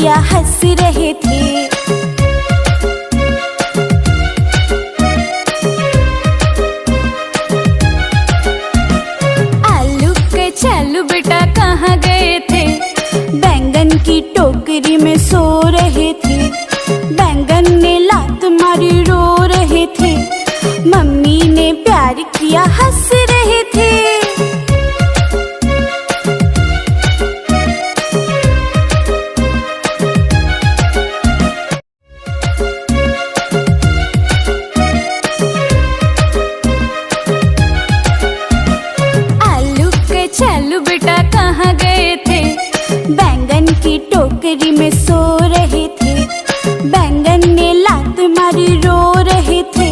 किया हंस रहे थे। आलू के चालू बेटा कहाँ गए थे? बैंगन की टोकरी में सो रहे थे। बैंगन ने लात मारी रो रहे थे। मम्मी ने प्यार किया हंस रहे थे। आलू के चालू बेटा कहाँ गए थे? बैंगन की टोकरी में सो रहे थे। बैंगन ने लात मारी रो रहे थे।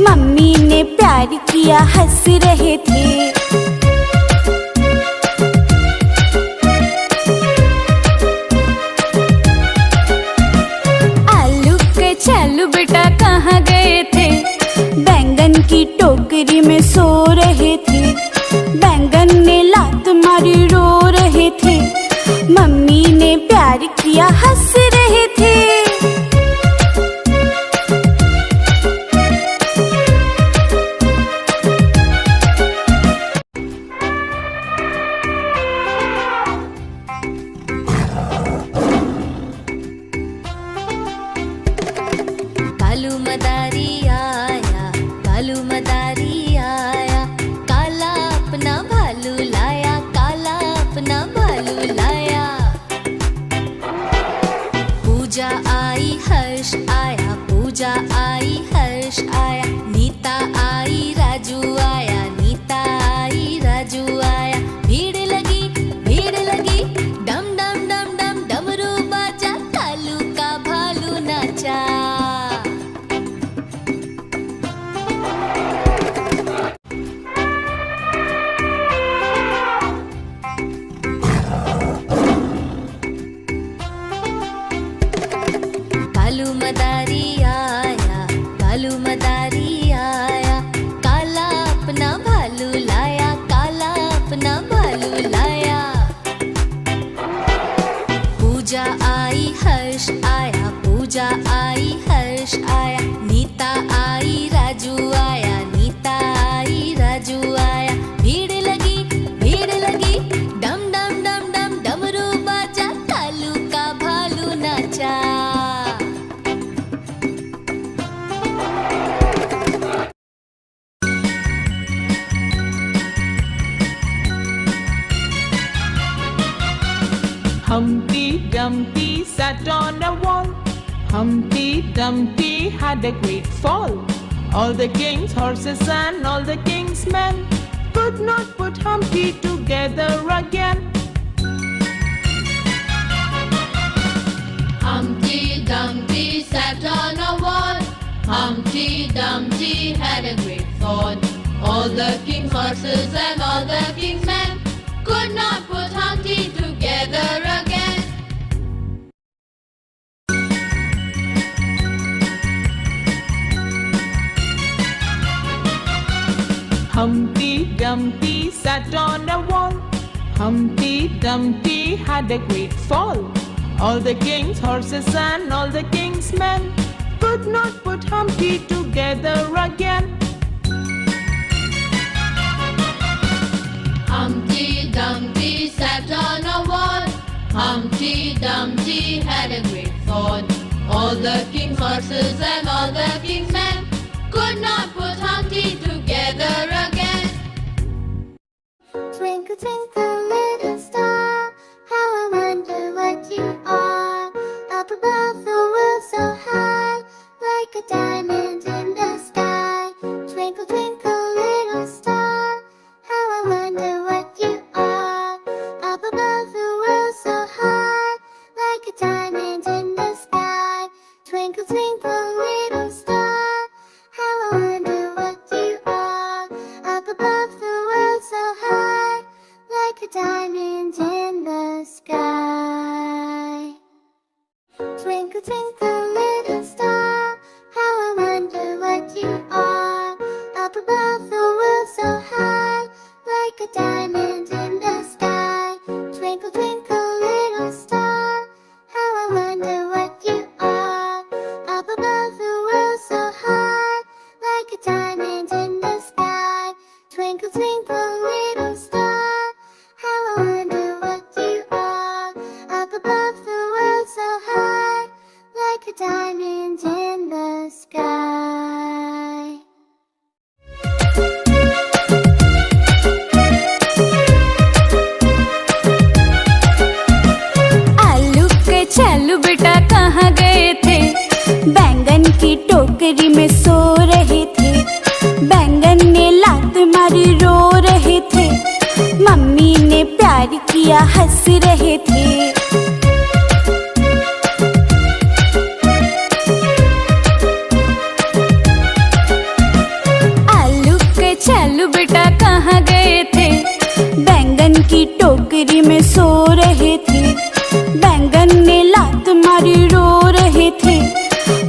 मम्मी ने प्यार किया हंस रहे थे। आलू के चालू बेटा कहाँ गए थे? बैंगन की टोकरी में सो रहे थे। बैंगन ने लात मारी रो रहे थे। मम्मी ने प्यार किया हंस रहे थे। कालू मदारी आया, कालू मदारी आया, काला अपना भालू लाया, काला अपना भालू लाया। पूजा आई हर्ष आया, पूजा आई हर्ष आया, नीता आई राजू आया, नीता आई राजू आया। भीड़ लगी डम डम डम डम डमरू बाजा, कालू का भालू नाचा। कालू मदारी आया, कालू मदारी आया, काला अपना भालू लाया, काला अपना भालू लाया। पूजा आई हर्ष आया, पूजा आई हर्ष आया, नीता आई राजू आया, नीता आई राजू आया। भीड़ लगी डम डम डम डम डमरू बाजा, कालू का भालू नाचा। Humpty Dumpty sat on a wall. Humpty Dumpty had a great fall. All the king's horses and all the king's men could not put Humpty together again. Humpty Dumpty sat on a wall. Humpty Dumpty had a great fall. All the king's horses and all the king's men could not put Humpty together again. Humpty Dumpty sat on a wall. Humpty Dumpty had a great fall. All the king's horses and all the king's men could not put Humpty together again. Humpty Dumpty sat on a wall. Humpty Dumpty had a great fall. All the king's horses and all the king's men could not put Humpty together again. Twinkle, twinkle, little star, how I wonder what you are. Up above the world so high, like a diamond in the sky. Twinkle, twinkle, little star, how I wonder what you are. Up above the world so high, like a diamond in the sky. Twinkle, twinkle, little star, how I wonder what you are. Up above the world so high, like a diamond in the sky. Twinkle, twinkle, little star, how I wonder what you are. Up above the world so high, like a diamond in the sky. Twinkle, twinkle, little star, how I टोकरी में सो रहे थे। बैंगन ने लात मारी रो रहे थे। मम्मी ने प्यार किया हंस रहे थे। आलू के चालू बेटा कहाँ गए थे? बैंगन की टोकरी में सो रहे थे। बैंगन ने लात मारी रो रहे थे।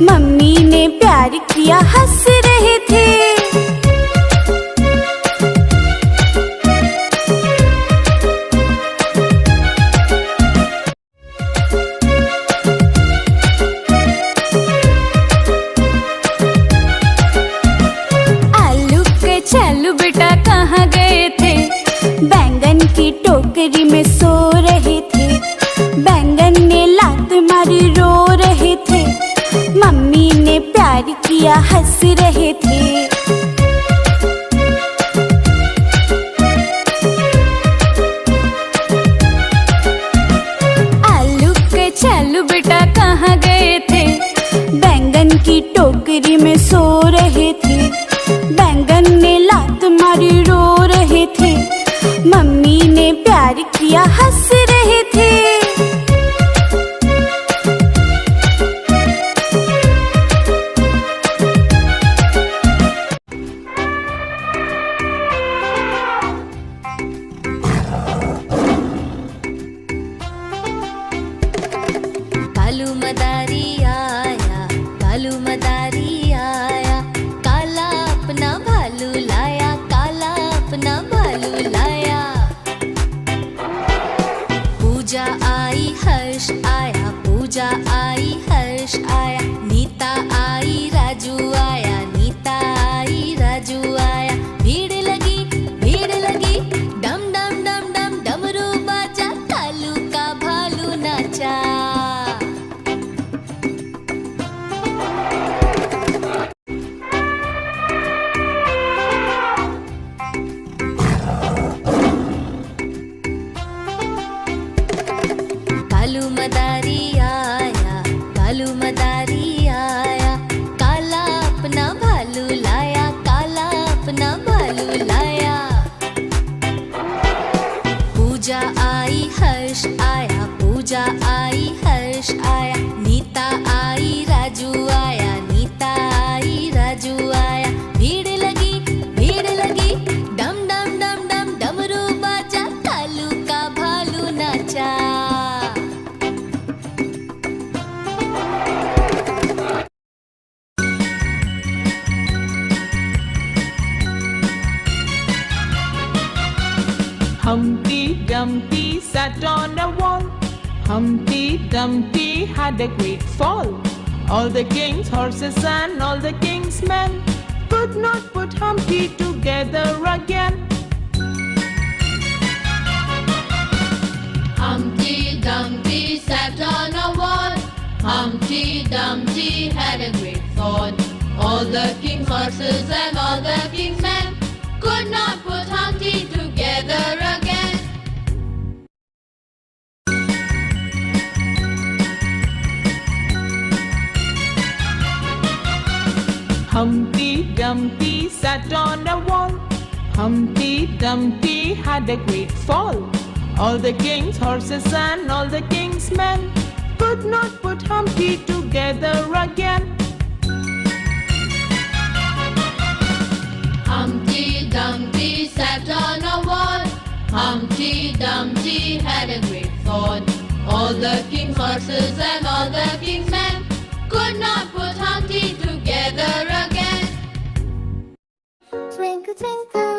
मम्मी ने प्यार किया हंस रहे थे। आलू के चालू बेटा कहाँ गए थे? बैंगन की टोकरी में सो रहे थे। बैंगन ने लात मारी रो रहे थे। मम्मी ने प्यार किया हंस रहे थे। आलू के चालू बेटा कहाँ गए थे? बैंगन की टोकरी में सो रहे थे। बैंगन ने लात मारी रो रहे थे। मम्मी ने प्यार किया हंस रहे थे। कालू मदारी आया, कालू मदारी आया, काला अपना भालू लाया, काला अपना भालू लाया। पूजा आई हर्ष आया, पूजा आई हर्ष आया, नीता आई राजू आया, नीता आई राजू आया। भीड़ लगी डम डम डम डम डमरू बाजा, कालू का भालू नाचा। कालू मदारी आया, कालू मदारी आया, काला अपना भालू लाया, काला अपना भालू लाया। पूजा आई हर्ष आया, पूजा आई हर्ष आया, नीता आई राजू आया, नीता आई राजू आया। भीड़ लगी डम डम डम डम डमरू बाजा, कालू का भालू नाचा। Humpty Dumpty sat on a wall. Humpty Dumpty had a great fall. All the king's horses and all the king's men could not put Humpty together again. Humpty Dumpty sat on a wall. Humpty Dumpty had a great fall. All the king's horses and all the king's men could not put Humpty together again. Humpty Dumpty sat on a wall. Humpty Dumpty had a great fall. All the king's horses and all the king's men could not put Humpty together again. Humpty Dumpty sat on a wall. Humpty Dumpty had a great fall. All the king's horses and all the king's men could not put Humpty together again. Twinkle, twinkle,